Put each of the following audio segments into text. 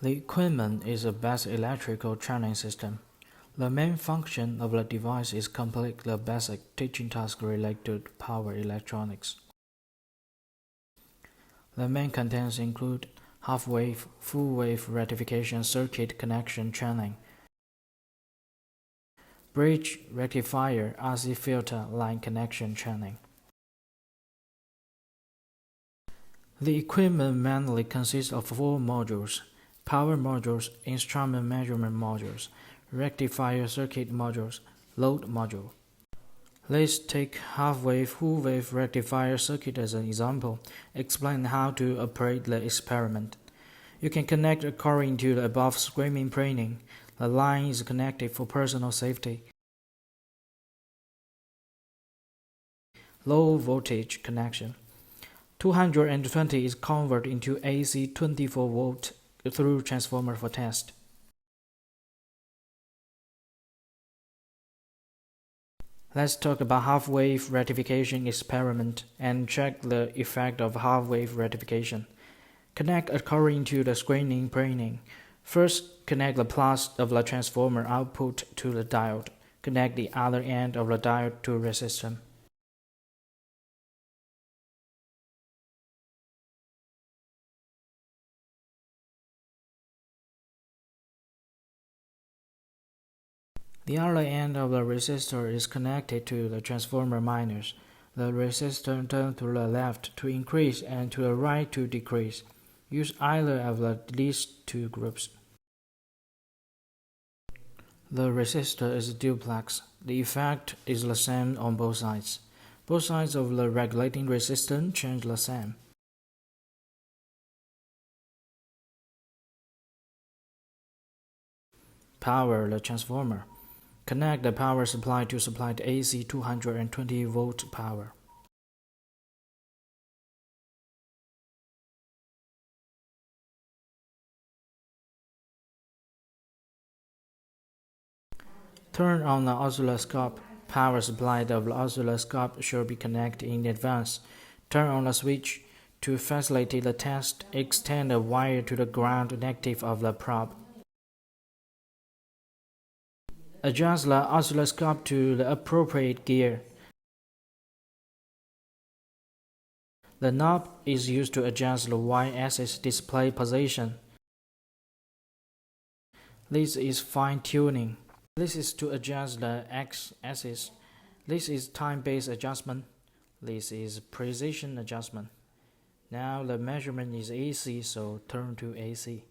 The equipment is a basic electrical training system. The main function of the device is complete the basic teaching tasks related to power electronics. The main contents include half-wave, full-wave rectification circuit connection training, bridge, rectifier, RC filter line connection training. The equipment mainly consists of 4 modules: power modules, instrument measurement modules, rectifier circuit modules, load module. Let's take half-wave, full-wave rectifier circuit as an example. Explain how to operate the experiment. You can connect according to the above screening training. The line is connected for personal safety. Low voltage connection. 220 is converted into AC 24 volt through transformer for test. Let's talk about half-wave rectification experiment and check the effect of half-wave rectification. Connect according to the screening training. First, connect the plus of the transformer output to the diode. Connect the other end of the diode to resistor. The other end of the resistor is connected to the transformer minus. The resistor turns to the left to increase and to the right to decrease. Use either of these two groups. The resistor is duplex. The effect is the same on both sides. Both sides of the regulating resistance change the same. Power the transformer. Connect the power supply to supply the AC 220 volt power. Turn on the oscilloscope. Power supply of the oscilloscope should be connected in advance. Turn on the switch. To facilitate the test, extend the wire to the ground negative of the probe. Adjust the oscilloscope to the appropriate gear. The knob is used to adjust the y-axis display position. This is fine-tuning. This is to adjust the x-axis. This is time-based adjustment. This is precision adjustment. Now the measurement is AC, so turn to AC.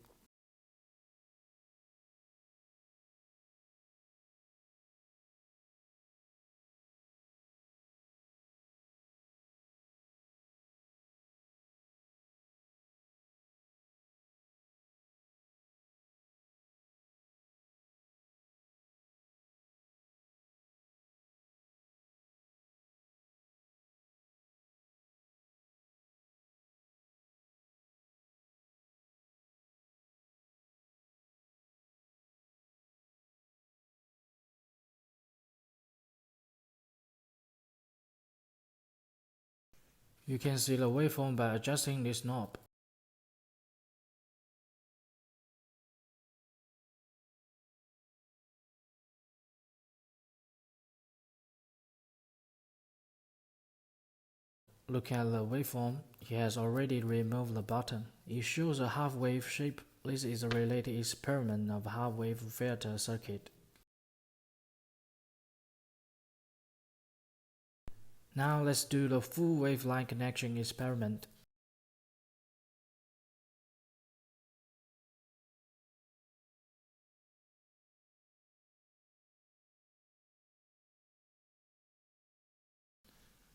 You can see the waveform by adjusting this knob. Look at the waveform. He has already removed the button. It shows a half-wave shape. This is a related experiment of half-wave filter circuit. Now let's do the full wave line connection experiment.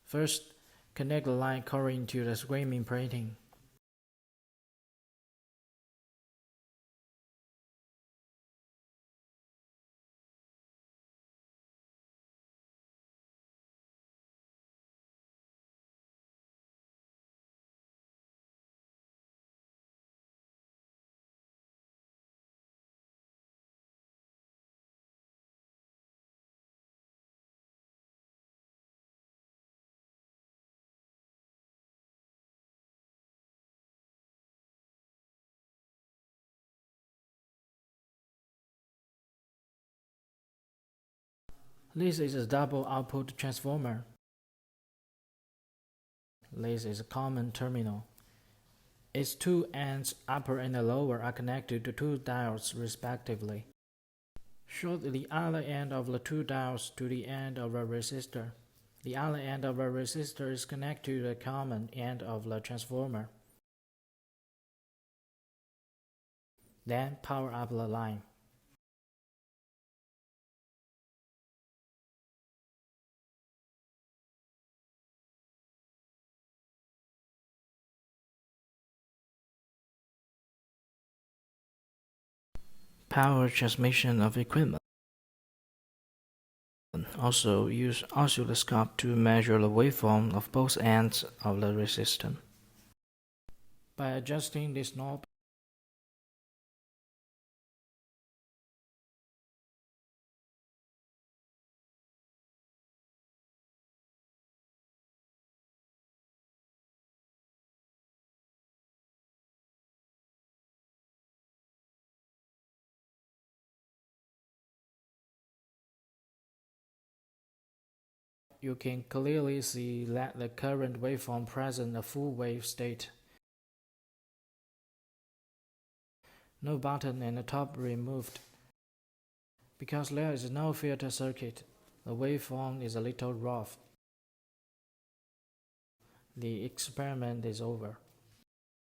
First, connect the line according to the screening printing. This is a double output transformer. This is a common terminal. Its two ends, upper and lower, are connected to two diodes respectively. Short the other end of the two diodes to the end of a resistor. The other end of a resistor is connected to the common end of the transformer. Then power up the line. Power transmission of equipment. Also use oscilloscope to measure the waveform of both ends of the resistor. By adjusting this knob, you can clearly see that the current waveform presents a full wave state. No button and the top removed. Because there is no filter circuit, the waveform is a little rough. The experiment is over.